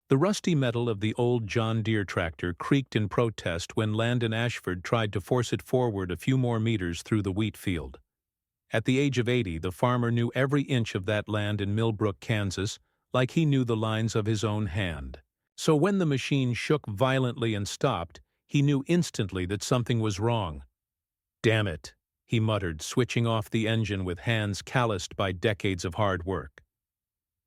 The rusty metal of the old John Deere tractor creaked in protest when Landon Ashford tried to force it forward a few more meters through the wheat field. At the age of 80, the farmer knew every inch of that land in Millbrook, Kansas, like he knew the lines of his own hand. So when the machine shook violently and stopped, he knew instantly that something was wrong. "Damn it," he muttered, switching off the engine with hands calloused by decades of hard work.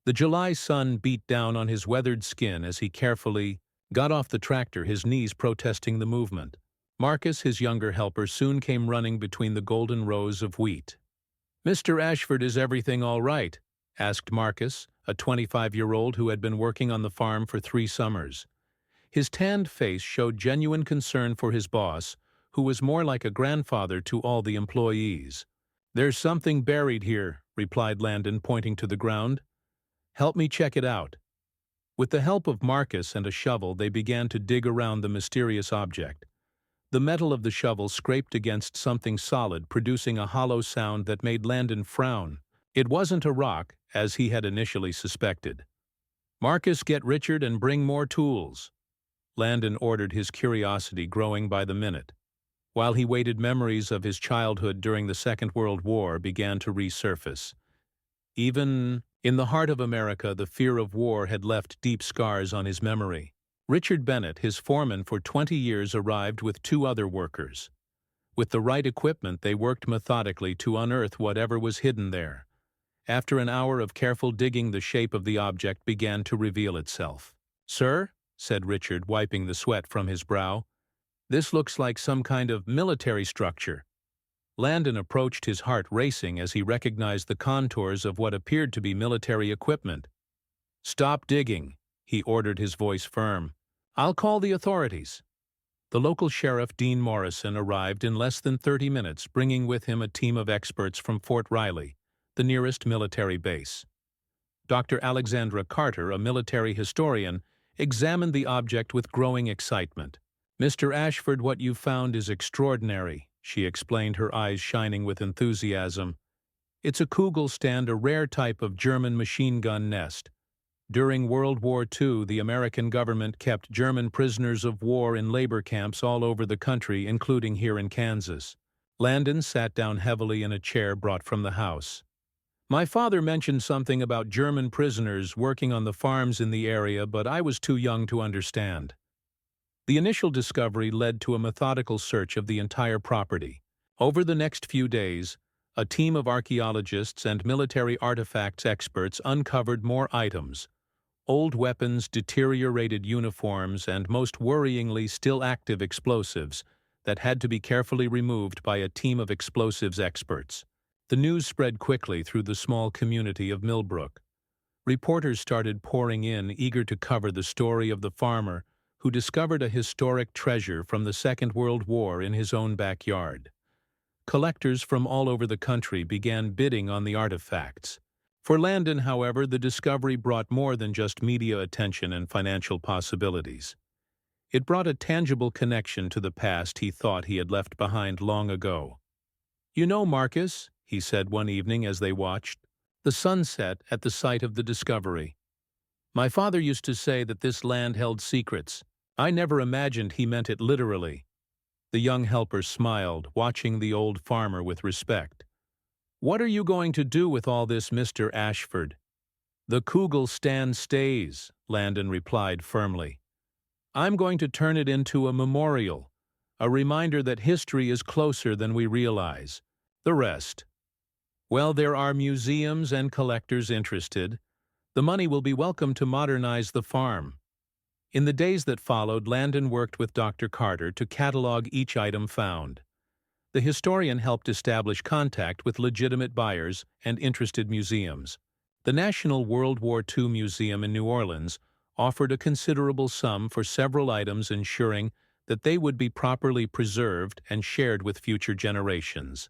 The July sun beat down on his weathered skin as he carefully got off the tractor, his knees protesting the movement. Marcus, his younger helper, soon came running between the golden rows of wheat. "Mr. Ashford, is everything all right?" asked Marcus, a 25-year-old who had been working on the farm for 3 summers. His tanned face showed genuine concern for his boss, who was more like a grandfather to all the employees. "There's something buried here," replied Landon, pointing to the ground. "Help me check it out." With the help of Marcus and a shovel, they began to dig around the mysterious object. The metal of the shovel scraped against something solid, producing a hollow sound that made Landon frown. It wasn't a rock, as he had initially suspected. "Marcus, get Richard and bring more tools," Landon ordered, his curiosity growing by the minute. While he waited, memories of his childhood during the Second World War began to resurface. Even in the heart of America, the fear of war had left deep scars on his memory. Richard Bennett, his foreman for 20 years, arrived with 2 other workers. With the right equipment, they worked methodically to unearth whatever was hidden there. After an hour of careful digging, the shape of the object began to reveal itself. "Sir," said Richard, wiping the sweat from his brow, "this looks like some kind of military structure." Landon approached, his heart racing as he recognized the contours of what appeared to be military equipment. "Stop digging," he ordered, his voice firm. "I'll call the authorities." The local sheriff, Dean Morrison, arrived in less than 30 minutes, bringing with him a team of experts from Fort Riley, the nearest military base. Dr. Alexandra Carter, a military historian, examined the object with growing excitement. "Mr. Ashford, what you found is extraordinary," she explained, her eyes shining with enthusiasm. "It's a Kugelstand, a rare type of German machine gun nest. During World War II, the American government kept German prisoners of war in labor camps all over the country, including here in Kansas." Landon sat down heavily in a chair brought from the house. "My father mentioned something about German prisoners working on the farms in the area, but I was too young to understand." The initial discovery led to a methodical search of the entire property. Over the next few days, a team of archaeologists and military artifacts experts uncovered more items: old weapons, deteriorated uniforms, and most worryingly still active explosives that had to be carefully removed by a team of explosives experts. The news spread quickly through the small community of Millbrook. Reporters started pouring in, eager to cover the story of the farmer who discovered a historic treasure from the Second World War in his own backyard. Collectors from all over the country began bidding on the artifacts. For Landon, however, the discovery brought more than just media attention and financial possibilities. It brought a tangible connection to the past he thought he had left behind long ago. "You know, Marcus," he said one evening as they watched the sunset at the site of the discovery, "my father used to say that this land held secrets. I never imagined he meant it literally." The young helper smiled, watching the old farmer with respect. "What are you going to do with all this, Mr. Ashford?" "The Kugelstand stays," Landon replied firmly. "I'm going to turn it into a memorial, a reminder that history is closer than we realize. The rest, well, there are museums and collectors interested. The money will be welcome to modernize the farm." In the days that followed, Landon worked with Dr. Carter to catalog each item found. The historian helped establish contact with legitimate buyers and interested museums. The National World War II Museum in New Orleans offered a considerable sum for several items, ensuring that they would be properly preserved and shared with future generations.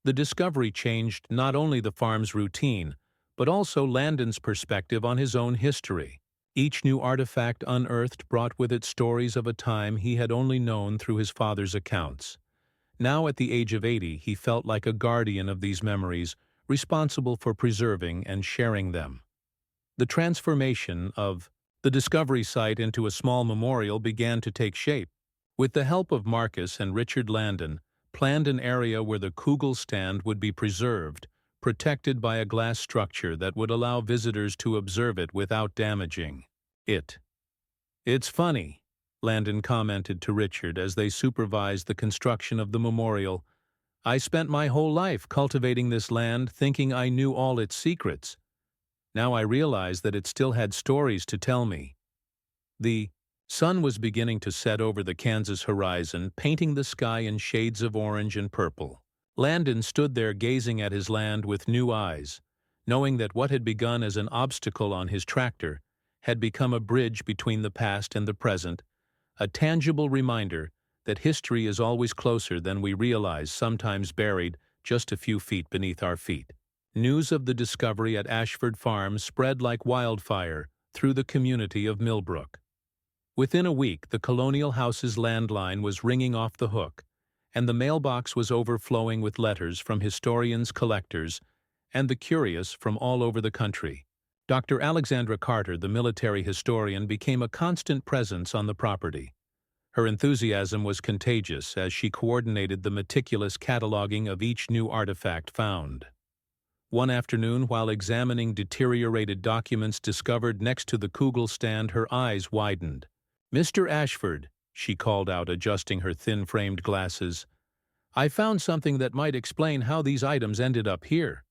The discovery changed not only the farm's routine, but also Landon's perspective on his own history. Each new artifact unearthed brought with it stories of a time he had only known through his father's accounts. Now, at the age of 80, he felt like a guardian of these memories, responsible for preserving and sharing them. The transformation of The discovery site into a small memorial began to take shape. With the help of Marcus and Richard Landon, planned an area where the Kugelstand would be preserved, protected by a glass structure that would allow visitors to observe it without damaging it. "It's funny," Landon commented to Richard as they supervised the construction of the memorial. "I spent my whole life cultivating this land thinking I knew all its secrets. Now I realize that it still had stories to tell me." The sun was beginning to set over the Kansas horizon, painting the sky in shades of orange and purple. Landon stood there gazing at his land with new eyes, knowing that what had begun as an obstacle on his tractor had become a bridge between the past and the present, a tangible reminder that history is always closer than we realize, sometimes buried just a few feet beneath our feet. News of the discovery at Ashford Farm spread like wildfire through the community of Millbrook. Within a week, the Colonial House's landline was ringing off the hook, and the mailbox was overflowing with letters from historians, collectors, and the curious from all over the country. Dr. Alexandra Carter, the military historian, became a constant presence on the property. Her enthusiasm was contagious as she coordinated the meticulous cataloging of each new artifact found. One afternoon, while examining deteriorated documents discovered next to the Kugelstand, her eyes widened. "Mr. Ashford," she called out, adjusting her thin-framed glasses, "I found something that might explain how these items ended up here."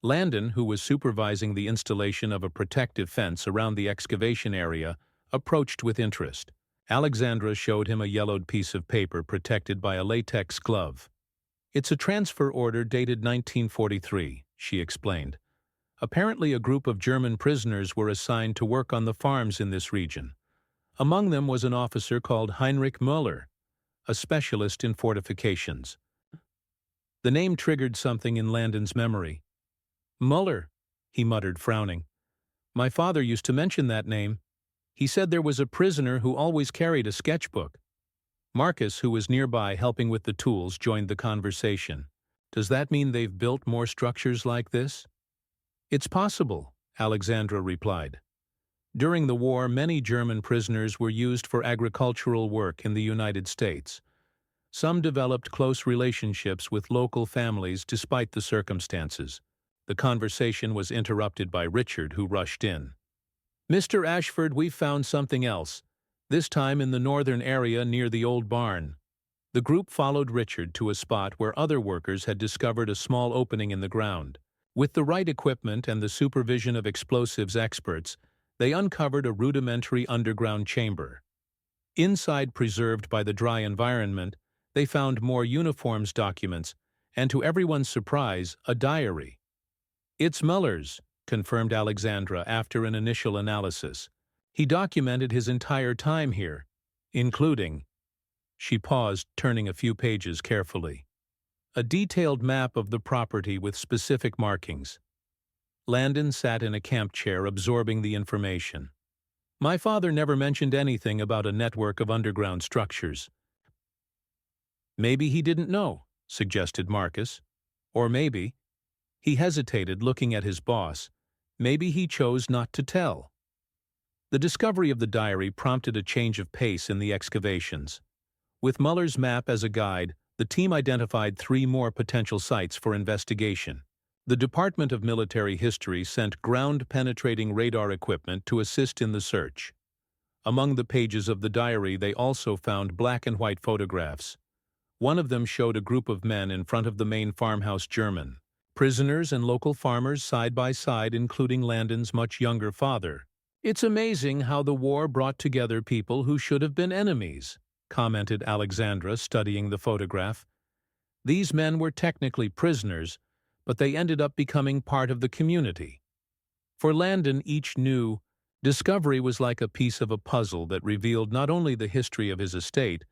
Landon, who was supervising the installation of a protective fence around the excavation area, approached with interest. Alexandra showed him a yellowed piece of paper protected by a latex glove. "It's a transfer order dated 1943, she explained. "Apparently a group of German prisoners were assigned to work on the farms in this region. Among them was an officer called Heinrich Müller, a specialist in fortifications." The name triggered something in Landon's memory. "Müller," he muttered, frowning. "My father used to mention that name. He said there was a prisoner who always carried a sketchbook." Marcus, who was nearby helping with the tools, joined the conversation. "Does that mean they've built more structures like this?" "It's possible," Alexandra replied. "During the war, many German prisoners were used for agricultural work in the United States. Some developed close relationships with local families despite the circumstances." The conversation was interrupted by Richard, who rushed in. "Mr. Ashford, we've found something else, this time in the northern area near the old barn." The group followed Richard to a spot where other workers had discovered a small opening in the ground. With the right equipment and the supervision of explosives experts, they uncovered a rudimentary underground chamber. Inside, preserved by the dry environment, they found more uniforms, documents, and to everyone's surprise, a diary. "It's Müller's," confirmed Alexandra after an initial analysis. "He documented his entire time here, including—" She paused, turning a few pages carefully. "A detailed map of the property with specific markings." Landon sat in a camp chair absorbing the information. "My father never mentioned anything about a network of underground structures." "Maybe he didn't know," suggested Marcus. "Or maybe—" He hesitated, looking at his boss. "Maybe he chose not to tell." The discovery of the diary prompted a change of pace in the excavations. With Müller's map as a guide, the team identified 3 more potential sites for investigation. The Department of Military History sent ground-penetrating radar equipment to assist in the search. Among the pages of the diary, they also found black-and-white photographs. One of them showed a group of men in front of the main farmhouse German. Prisoners and local farmers side by side, including Landon's much younger father. "It's amazing how the war brought together people who should have been enemies," commented Alexandra, studying the photograph. "These men were technically prisoners, but they ended up becoming part of the community." For Landon, each new discovery was like a piece of a puzzle that revealed not only the history of his estate,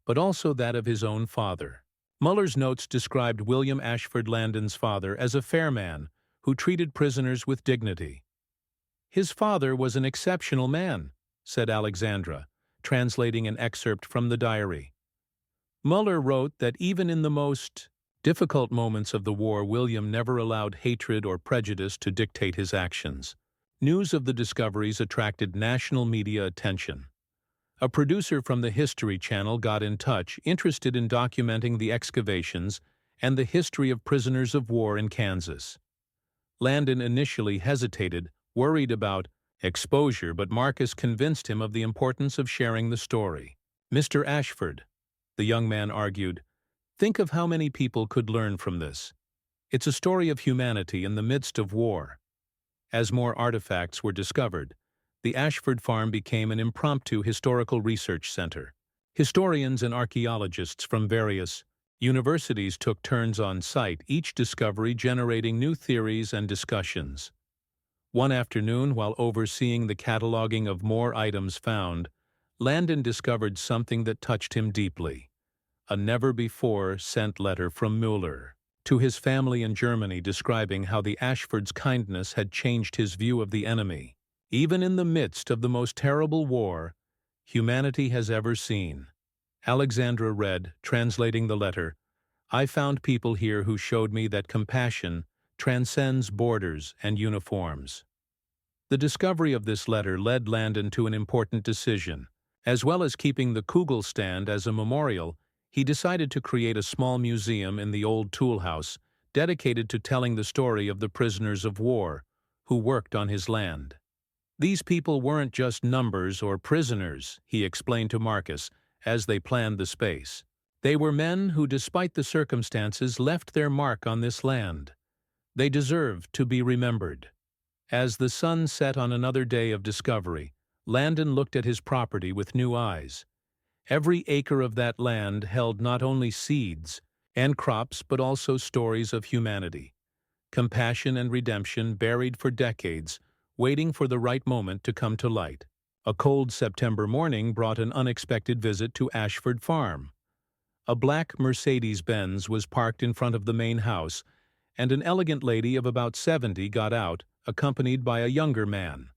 but also that of his own father. Müller's notes described William Ashford Landon's father as a fair man who treated prisoners with dignity. "His father was an exceptional man," said Alexandra, translating an excerpt from the diary. Müller wrote that even in the most difficult moments of the war, William never allowed hatred or prejudice to dictate his actions. News of the discoveries attracted national media attention. A producer from the History Channel got in touch, interested in documenting the excavations and the history of prisoners of war in Kansas. Landon initially hesitated, worried about exposure, but Marcus convinced him of the importance of sharing the story. "Mr. Ashford," the young man argued, "think of how many people could learn from this. It's a story of humanity in the midst of war." As more artifacts were discovered, the Ashford farm became an impromptu historical research center. Historians and archaeologists from various universities took turns on site, each discovery generating new theories and discussions. One afternoon, while overseeing the cataloging of more items found, Landon discovered something that touched him deeply: a never-before-sent letter from Müller to his family in Germany describing how the Ashfords' kindness had changed his view of the enemy. "Even in the midst of the most terrible war humanity has ever seen," Alexandra read, translating the letter, "I found people here who showed me that compassion transcends borders and uniforms." The discovery of this letter led Landon to an important decision. As well as keeping the Kugelstand as a memorial, he decided to create a small museum in the old tool house dedicated to telling the story of the prisoners of war who worked on his land. "These people weren't just numbers or prisoners," he explained to Marcus as they planned the space. "They were men who, despite the circumstances, left their mark on this land. They deserve to be remembered." As the sun set on another day of discovery, Landon looked at his property with new eyes. Every acre of that land held not only seeds and crops but also stories of humanity, compassion and redemption buried for decades, waiting for the right moment to come to light. A cold September morning brought an unexpected visit to Ashford Farm. A black Mercedes-Benz was parked in front of the main house, and an elegant lady of about 70 got out, accompanied by a younger man.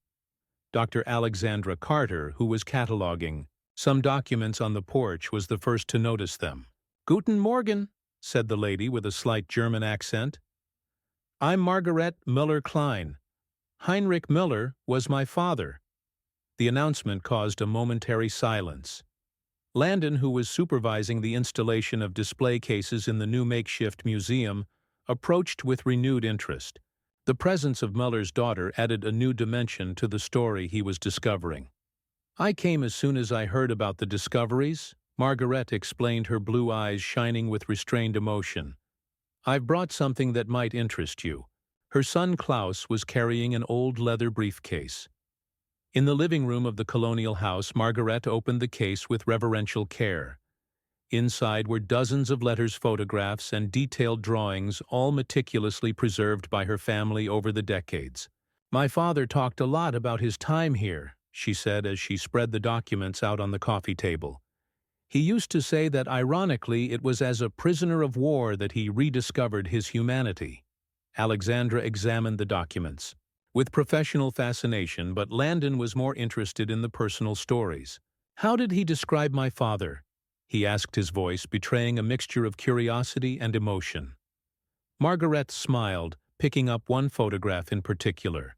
Dr. Alexandra Carter, who was cataloging some documents on the porch, was the first to notice them. "Guten Morgen," said the lady with a slight German accent. "I'm Margaret Müller-Klein. Heinrich Müller was my father." The announcement caused a momentary silence. Landon, who was supervising the installation of display cases in the new makeshift museum, approached with renewed interest. The presence of Müller's daughter added a new dimension to the story he was discovering. "I came as soon as I heard about the discoveries," Margaret explained, her blue eyes shining with restrained emotion. "I've brought something that might interest you." Her son Klaus was carrying an old leather briefcase. In the living room of the colonial house, Margaret opened the case with reverential care. Inside were dozens of letters, photographs, and detailed drawings, all meticulously preserved by her family over the decades. "My father talked a lot about his time here," she said as she spread the documents out on the coffee table. "He used to say that, ironically, it was as a prisoner of war that he rediscovered his humanity." Alexandra examined the documents with professional fascination, but Landon was more interested in the personal stories. "How did he describe my father?" he asked, his voice betraying a mixture of curiosity and emotion. Margaret smiled, picking up one photograph in particular.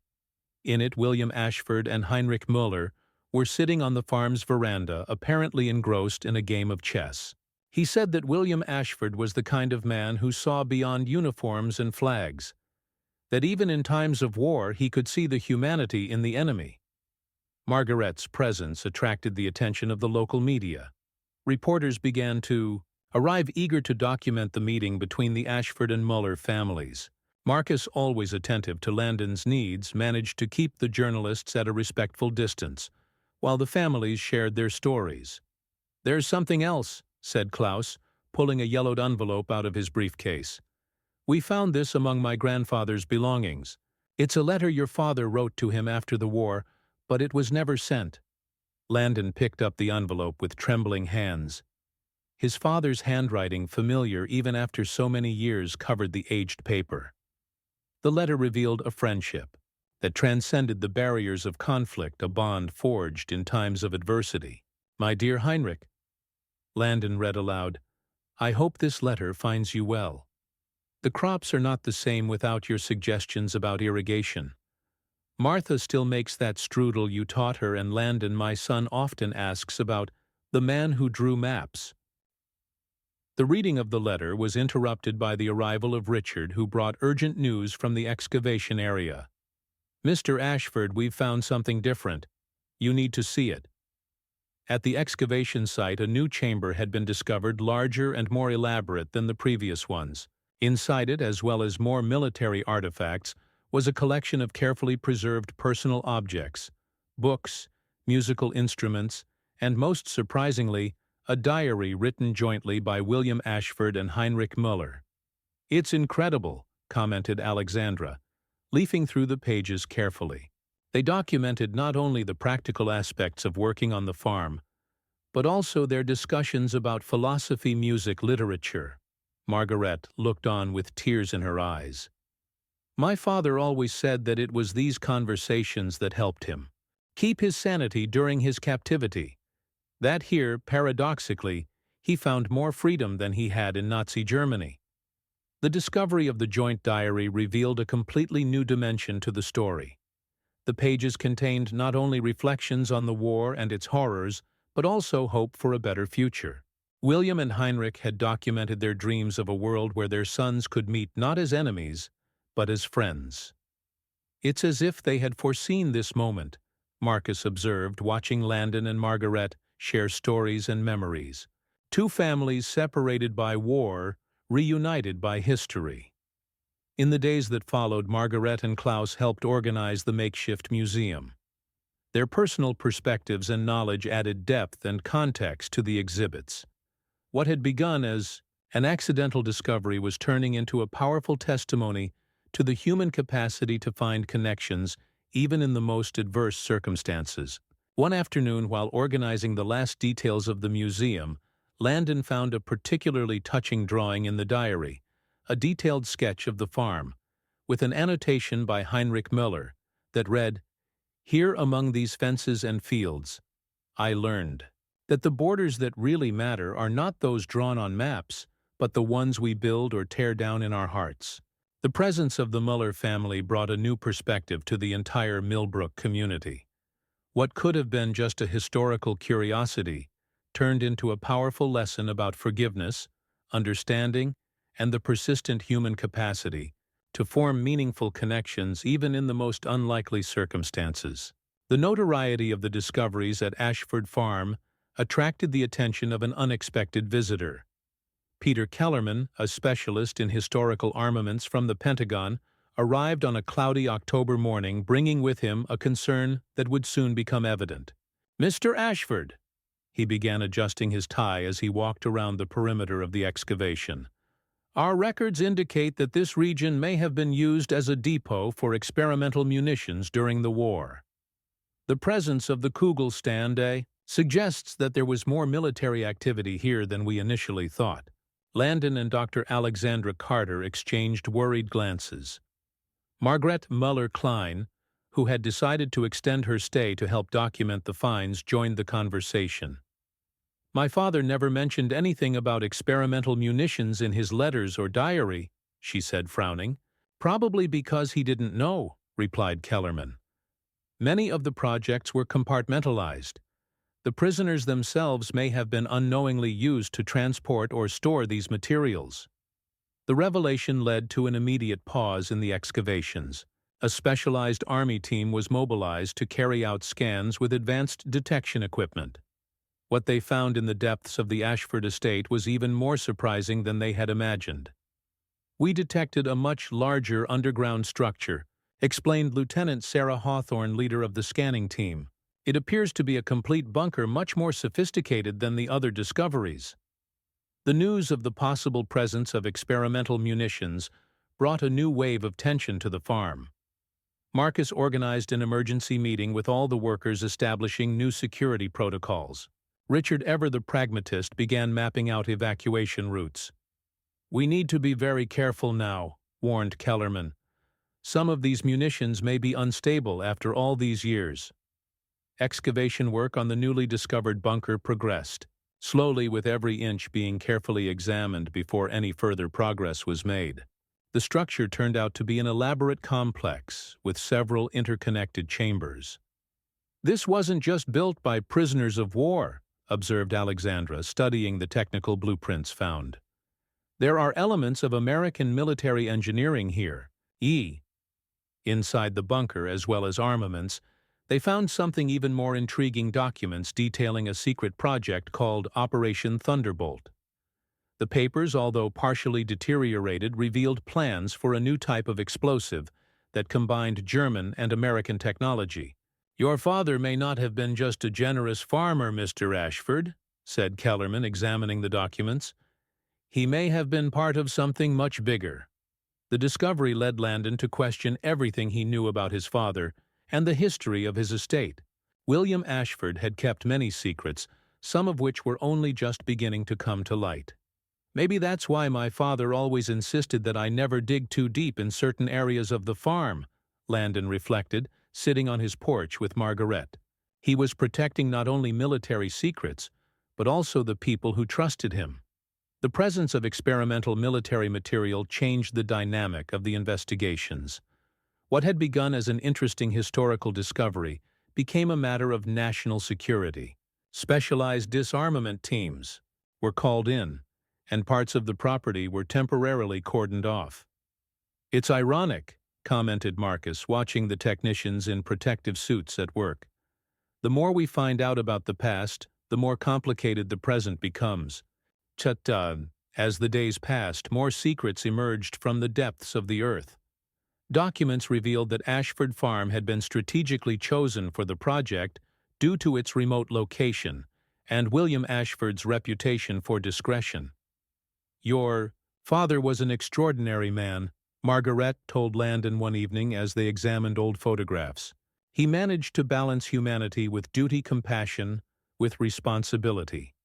In it, William Ashford and Heinrich Müller were sitting on the farm's veranda, apparently engrossed in a game of chess. He said that William Ashford was the kind of man who saw beyond uniforms and flags, that even in times of war he could see the humanity in the enemy. Margaret's presence attracted the attention of the local media. Reporters began to arrive, eager to document the meeting between the Ashford and Müller families. Marcus, always attentive to Landon's needs, managed to keep the journalists at a respectful distance, while the families shared their stories. "There's something else," said Klaus, pulling a yellowed envelope out of his briefcase. "We found this among my grandfather's belongings. It's a letter your father wrote to him after the war, but it was never sent." Landon picked up the envelope with trembling hands. His father's handwriting, familiar even after so many years, covered the aged paper. The letter revealed a friendship that transcended the barriers of conflict, a bond forged in times of adversity. "My dear Heinrich," Landon read aloud, "I hope this letter finds you well. The crops are not the same without your suggestions about irrigation. Martha still makes that strudel you taught her, and Landon, my son, often asks about the man who drew maps. The reading of the letter was interrupted by the arrival of Richard, who brought urgent news from the excavation area. "Mr. Ashford, we've found something different. You need to see it." At the excavation site, a new chamber had been discovered, larger and more elaborate than the previous ones. Inside it, as well as more military artifacts, was a collection of carefully preserved personal objects, books, musical instruments, and most surprisingly, a diary written jointly by William Ashford and Heinrich Müller. "It's incredible," commented Alexandra, leafing through the pages carefully. They documented not only the practical aspects of working on the farm, but also their discussions about philosophy, music, literature. Margaret looked on with tears in her eyes. "My father always said that it was these conversations that helped him keep his sanity during his captivity. That here, paradoxically, he found more freedom than he had in Nazi Germany." The discovery of the joint diary revealed a completely new dimension to the story. The pages contained not only reflections on the war and its horrors, but also hope for a better future. William and Heinrich had documented their dreams of a world where their sons could meet not as enemies, but as friends. "It's as if they had foreseen this moment," Marcus observed, watching Landon and Margaret share stories and memories. Two families separated by war, reunited by history. In the days that followed, Margaret and Klaus helped organize the makeshift museum. Their personal perspectives and knowledge added depth and context to the exhibits. What had begun as an accidental discovery was turning into a powerful testimony to the human capacity to find connections even in the most adverse circumstances. One afternoon, while organizing the last details of the museum, Landon found a particularly touching drawing in the diary, a detailed sketch of the farm, with an annotation by Heinrich Müller that read, "Here among these fences and fields, I learned that the borders that really matter are not those drawn on maps, but the ones we build or tear down in our hearts." The presence of the Müller family brought a new perspective to the entire Millbrook community. What could have been just a historical curiosity turned into a powerful lesson about forgiveness, understanding, and the persistent human capacity to form meaningful connections even in the most unlikely circumstances. The notoriety of the discoveries at Ashford Farm attracted the attention of an unexpected visitor. Peter Kellerman, a specialist in historical armaments from the Pentagon, arrived on a cloudy October morning, bringing with him a concern that would soon become evident. "Mr. Ashford," he began, adjusting his tie as he walked around the perimeter of the excavation, "our records indicate that this region may have been used as a depot for experimental munitions during the war. The presence of the Kugelstand suggests that there was more military activity here than we initially thought." Landon and Dr. Alexandra Carter exchanged worried glances. Margaret Müller-Klein, who had decided to extend her stay to help document the finds, joined the conversation. "My father never mentioned anything about experimental munitions in his letters or diary," she said, frowning. "Probably because he didn't know," replied Kellerman. "Many of the projects were compartmentalized. The prisoners themselves may have been unknowingly used to transport or store these materials." The revelation led to an immediate pause in the excavations. A specialized Army team was mobilized to carry out scans with advanced detection equipment. What they found in the depths of the Ashford estate was even more surprising than they had imagined. "We detected a much larger underground structure," explained Lieutenant Sarah Hawthorne, leader of the scanning team. "It appears to be a complete bunker, much more sophisticated than the other discoveries." The news of the possible presence of experimental munitions brought a new wave of tension to the farm. Marcus organized an emergency meeting with all the workers, establishing new security protocols. Richard, ever the pragmatist, began mapping out evacuation routes. "We need to be very careful now," warned Kellerman. "Some of these munitions may be unstable after all these years." Excavation work on the newly discovered bunker progressed, slowly, with every inch being carefully examined before any further progress was made. The structure turned out to be an elaborate complex with several interconnected chambers. "This wasn't just built by prisoners of war," observed Alexandra, studying the technical blueprints found. "There are elements of American military engineering here. Inside the bunker, as well as armaments, they found something even more intriguing: documents detailing a secret project called Operation Thunderbolt. The papers, although partially deteriorated, revealed plans for a new type of explosive that combined German and American technology. "Your father may not have been just a generous farmer, Mr. Ashford," said Kellerman, examining the documents. "He may have been part of something much bigger." The discovery led Landon to question everything he knew about his father and the history of his estate. William Ashford had kept many secrets, some of which were only just beginning to come to light. "Maybe that's why my father always insisted that I never dig too deep in certain areas of the farm," Landon reflected, sitting on his porch with Margaret. He was protecting not only military secrets, but also the people who trusted him. The presence of experimental military material changed the dynamic of the investigations. What had begun as an interesting historical discovery became a matter of national security. Specialized disarmament teams were called in, and parts of the property were temporarily cordoned off. "It's ironic," commented Marcus, watching the technicians in protective suits at work. "The more we find out about the past, the more complicated the present becomes." As the days passed, more secrets emerged from the depths of the earth. Documents revealed that Ashford Farm had been strategically chosen for the project due to its remote location and William Ashford's reputation for discretion. "Your father was an extraordinary man," Margaret told Landon one evening as they examined old photographs. "He managed to balance humanity with duty, compassion with responsibility."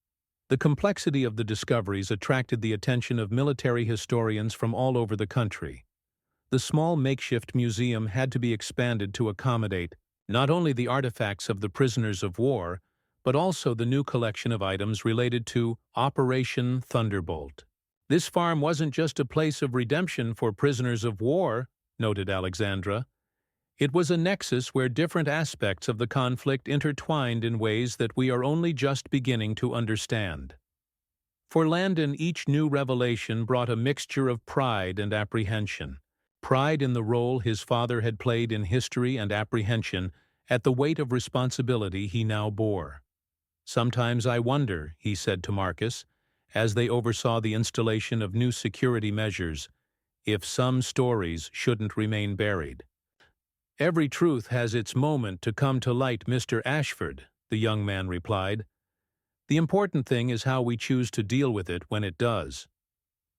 The complexity of the discoveries attracted the attention of military historians from all over the country. The small makeshift museum had to be expanded to accommodate not only the artifacts of the prisoners of war, but also the new collection of items related to Operation Thunderbolt. "This farm wasn't just a place of redemption for prisoners of war," noted Alexandra. "It was a nexus where different aspects of the conflict intertwined in ways that we are only just beginning to understand." For Landon, each new revelation brought a mixture of pride and apprehension. Pride in the role his father had played in history and apprehension at the weight of responsibility he now bore. "Sometimes I wonder," he said to Marcus, as they oversaw the installation of new security measures, "if some stories shouldn't remain buried." "Every truth has its moment to come to light, Mr. Ashford," the young man replied. "The important thing is how we choose to deal with it when it does."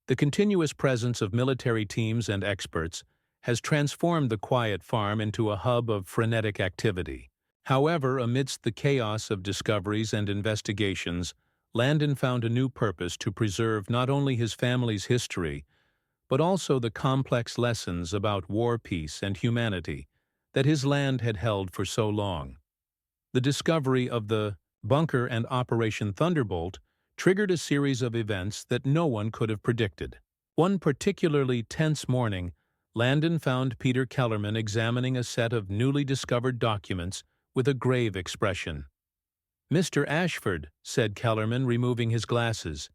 The continuous presence of military teams and experts has transformed the quiet farm into a hub of frenetic activity. However, amidst the chaos of discoveries and investigations, Landon found a new purpose: to preserve not only his family's history, but also the complex lessons about war, peace, and humanity that his land had held for so long. The discovery of the bunker and Operation Thunderbolt triggered a series of events that no one could have predicted. One particularly tense morning, Landon found Peter Kellerman examining a set of newly discovered documents with a grave expression. "Mr. Ashford," said Kellerman, removing his glasses,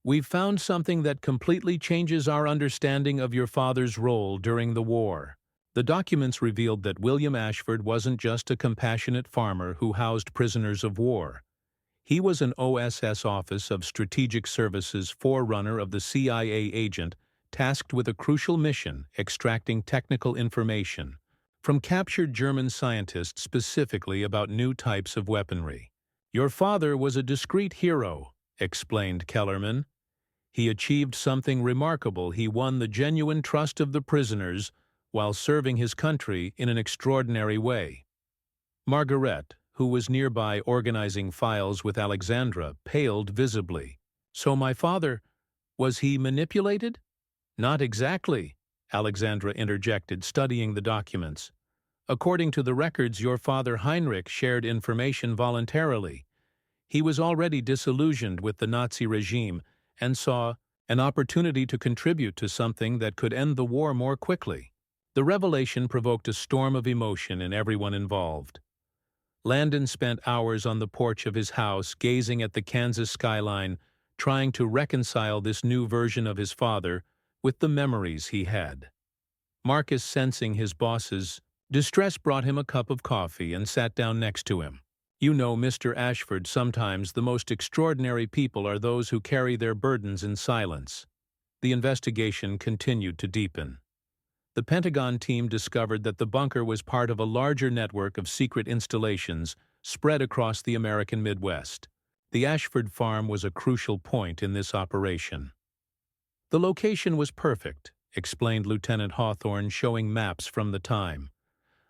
"we've found something that completely changes our understanding of your father's role during the war." The documents revealed that William Ashford wasn't just a compassionate farmer who housed prisoners of war. He was an OSS Office of Strategic Services forerunner of the CIA agent tasked with a crucial mission: extracting technical information from captured German scientists specifically about new types of weaponry. "Your father was a discreet hero," explained Kellerman. "He achieved something remarkable: he won the genuine trust of the prisoners while serving his country in an extraordinary way." Margaret, who was nearby organizing files with Alexandra, paled visibly. "So my father, was he manipulated?" "Not exactly," Alexandra interjected, studying the documents. "According to the records, your father Heinrich shared information voluntarily. He was already disillusioned with the Nazi regime and saw an opportunity to contribute to something that could end the war more quickly. The revelation provoked a storm of emotion in everyone involved. Landon spent hours on the porch of his house gazing at the Kansas skyline, trying to reconcile this new version of his father with the memories he had. Marcus, sensing his boss's distress, brought him a cup of coffee and sat down next to him. "You know, Mr. Ashford, sometimes the most extraordinary people are those who carry their burdens in silence." The investigation continued to deepen. The Pentagon team discovered that the bunker was part of a larger network of secret installations spread across the American Midwest. The Ashford farm was a crucial point in this operation. "The location was perfect," explained Lieutenant Hawthorne, showing maps from the time.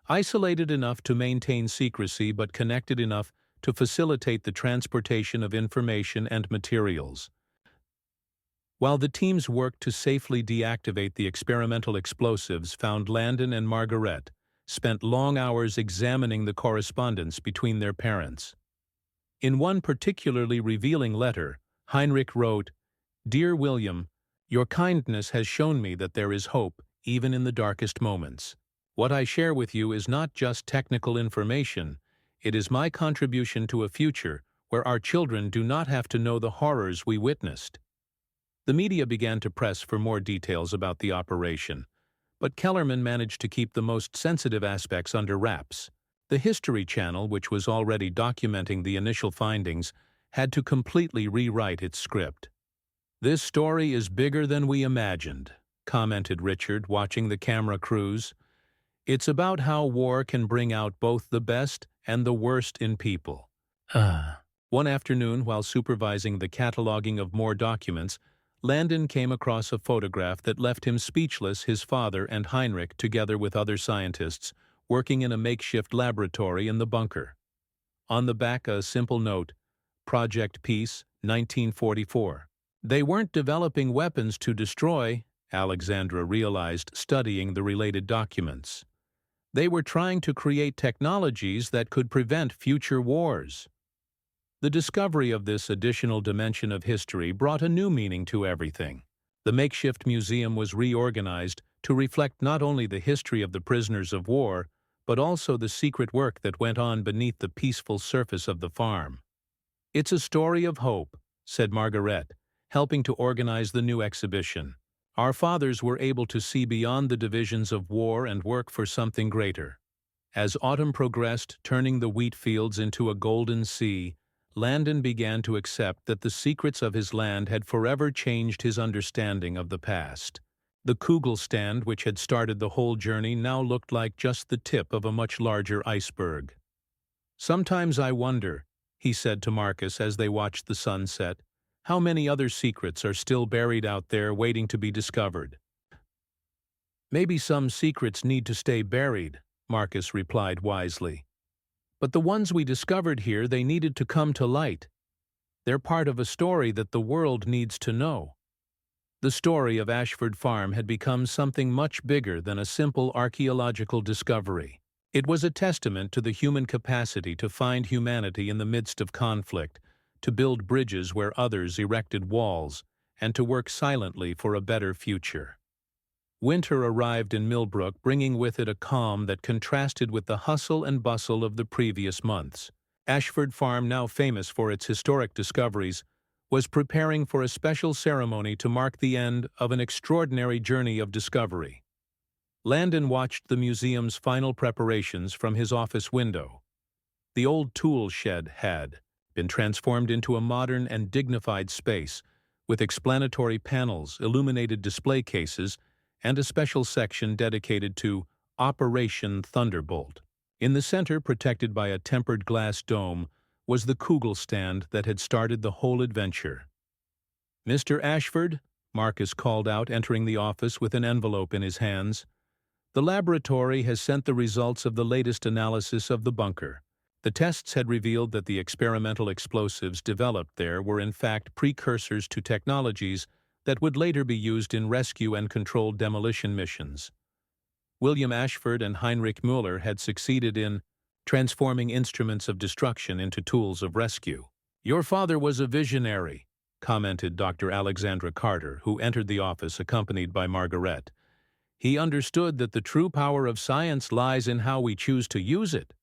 "Isolated enough to maintain secrecy but connected enough to facilitate the transportation of information and materials." While the teams worked to safely deactivate the experimental explosives found, Landon and Margaret spent long hours examining the correspondence between their parents. In one particularly revealing letter, Heinrich wrote, "Dear William, your kindness has shown me that there is hope, even in the darkest moments. What I share with you is not just technical information, it is my contribution to a future where our children do not have to know the horrors we witnessed." The media began to press for more details about the operation, but Kellerman managed to keep the most sensitive aspects under wraps. The History Channel, which was already documenting the initial findings, had to completely rewrite its script. "This story is bigger than we imagined," commented Richard, watching the camera crews. "It's about how war can bring out both the best and the worst in people." One afternoon, while supervising the cataloging of more documents, Landon came across a photograph that left him speechless. His father and Heinrich, together with other scientists, working in a makeshift laboratory in the bunker. On the back, a simple note, "Project Peace, 1944. They weren't developing weapons to destroy, Alexandra realized, studying the related documents. They were trying to create technologies that could prevent future wars. The discovery of this additional dimension of history brought a new meaning to everything. The makeshift museum was reorganized to reflect not only the history of the prisoners of war, but also the secret work that went on beneath the peaceful surface of the farm. "It's a story of hope," said Margaret, helping to organize the new exhibition. "Our fathers were able to see beyond the divisions of war and work for something greater." As autumn progressed, turning the wheat fields into a golden sea, Landon began to accept that the secrets of his land had forever changed his understanding of the past. The Kugelstand, which had started the whole journey, now looked like just the tip of a much larger iceberg. "Sometimes I wonder," he said to Marcus as they watched the sun set, "how many other secrets are still buried out there waiting to be discovered." "Maybe some secrets need to stay buried," Marcus replied wisely. "But the ones we discovered here, they needed to come to light. They're part of a story that the world needs to know." The story of Ashford Farm had become something much bigger than a simple archaeological discovery. It was a testament to the human capacity to find humanity in the midst of conflict, to build bridges where others erected walls, and to work silently for a better future. Winter arrived in Millbrook, bringing with it a calm that contrasted with the hustle and bustle of the previous months. Ashford Farm, now famous for its historic discoveries, was preparing for a special ceremony to mark the end of an extraordinary journey of discovery. Landon watched the museum's final preparations from his office window. The old tool shed had been transformed into a modern and dignified space, with explanatory panels, illuminated display cases, and a special section dedicated to Operation Thunderbolt. In the center, protected by a tempered glass dome, was the Kugelstand that had started the whole adventure. "Mr. Ashford," Marcus called out, entering the office with an envelope in his hands, "the laboratory has sent the results of the latest analysis of the bunker. The tests had revealed that the experimental explosives developed there were in fact precursors to technologies that would later be used in rescue and controlled demolition missions. William Ashford and Heinrich Müller had succeeded in transforming instruments of destruction into tools of rescue. Your father was a visionary," commented Dr. Alexandra Carter, who entered the office accompanied by Margaret. He understood that the true power of science lies in how we choose to use it.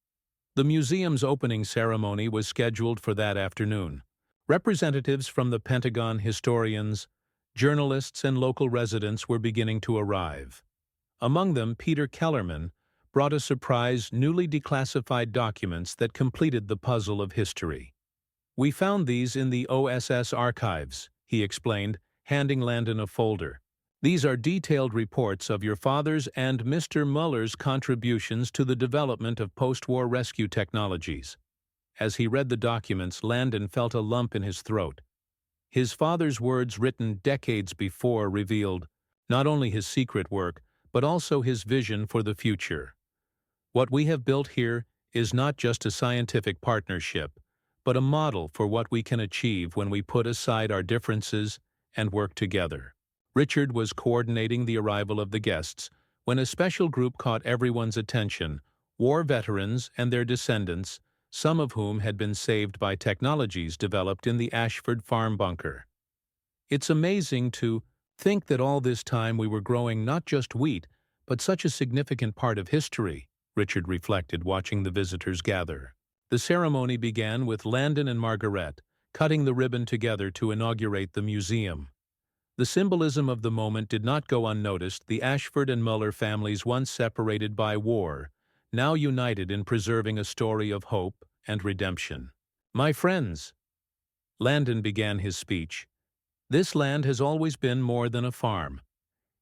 The museum's opening ceremony was scheduled for that afternoon. Representatives from the Pentagon, historians, journalists, and local residents were beginning to arrive. Among them, Peter Kellerman brought a surprise, newly declassified documents that completed the puzzle of history. "We found these in the OSS archives," he explained, handing Landon a folder. "These are detailed reports of your father's and Mr. Muller's contributions to the development of post-war rescue technologies." As he read the documents, Landon felt a lump in his throat. His father's words, written decades before, revealed not only his secret work, but also his vision for the future. "What we have built here is not just a scientific partnership, but a model for what we can achieve when we put aside our differences and work together." Richard was coordinating the arrival of the guests when a special group caught everyone's attention: war veterans and their descendants, some of whom had been saved by technologies developed in the Ashford Farm bunker. "It's amazing to think that all this time we were growing not just wheat, but such a significant part of history," Richard reflected, watching the visitors gather. The ceremony began with Landon and Margaret cutting the ribbon together to inaugurate the museum. The symbolism of the moment did not go unnoticed. The Ashford and Muller families, once separated by war, now united in preserving a story of hope and redemption. "My friends," Landon began his speech, "this land has always been more than a farm.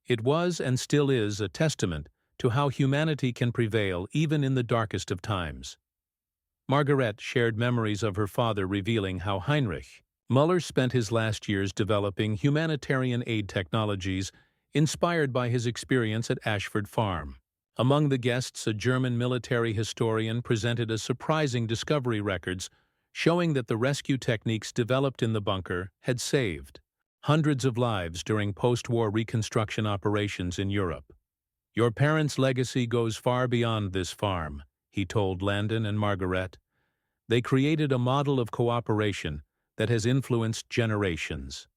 It was and still is a testament to how humanity can prevail even in the darkest of times." Margaret shared memories of her father, revealing how Heinrich Muller spent his last years developing humanitarian aid technologies inspired by his experience at Ashford Farm. Among the guests, a German military historian presented a surprising discovery: records showing that the rescue techniques developed in the bunker had saved hundreds of lives during post-war reconstruction operations in Europe. "Your parents' legacy goes far beyond this farm," he told Landon and Margaret. "They created a model of cooperation that has influenced generations."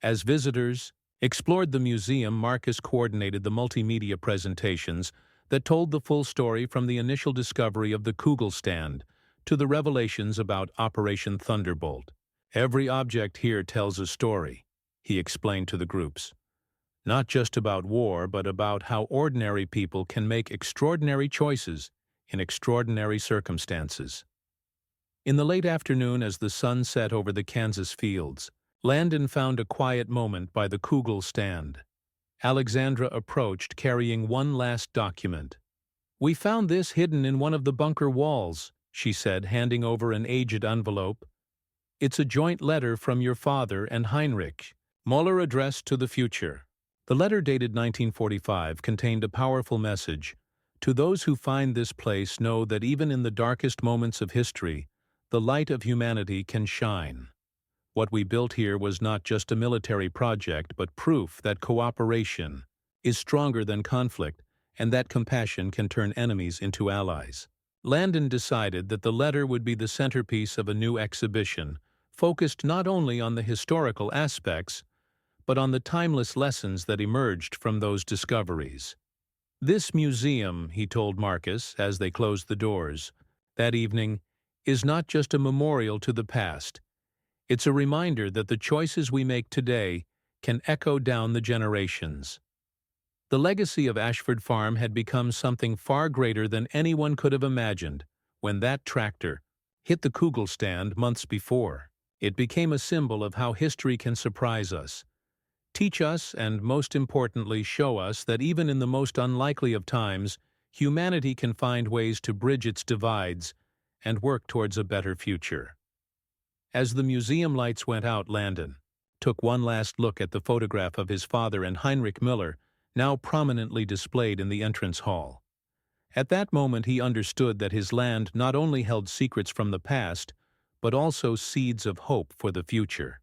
As visitors explored the museum, Marcus coordinated the multimedia presentations that told the full story, from the initial discovery of the Kugelstand to the revelations about Operation Thunderbolt. "Every object here tells a story," he explained to the groups. "Not just about war, but about how ordinary people can make extraordinary choices in extraordinary circumstances." In the late afternoon, as the sun set over the Kansas fields, Landon found a quiet moment by the Kugelstand. Alexandra approached, carrying one last document. "We found this hidden in one of the bunker walls," she said, handing over an aged envelope. "It's a joint letter from your father and Heinrich Muller, addressed to the future." The letter, dated 1945, contained a powerful message. "To those who find this place, know that even in the darkest moments of history, the light of humanity can shine. What we built here was not just a military project, but proof that cooperation is stronger than conflict, and that compassion can turn enemies into allies." Landon decided that the letter would be the centerpiece of a new exhibition, focused not only on the historical aspects, but on the timeless lessons that emerged from those discoveries. "This museum," he told Marcus as they closed the doors that evening, "is not just a memorial to the past. It's a reminder that the choices we make today can echo down the generations." The legacy of Ashford Farm had become something far greater than anyone could have imagined when that tractor hit the Kugelstand months before. It became a symbol of how history can surprise us, teach us, and most importantly, show us that even in the most unlikely of times, humanity can find ways to bridge its divides and work towards a better future. As the museum lights went out, Landon took one last look at the photograph of his father and Heinrich Muller, now prominently displayed in the entrance hall. At that moment, he understood that his land not only held secrets from the past, but also seeds of hope for the future.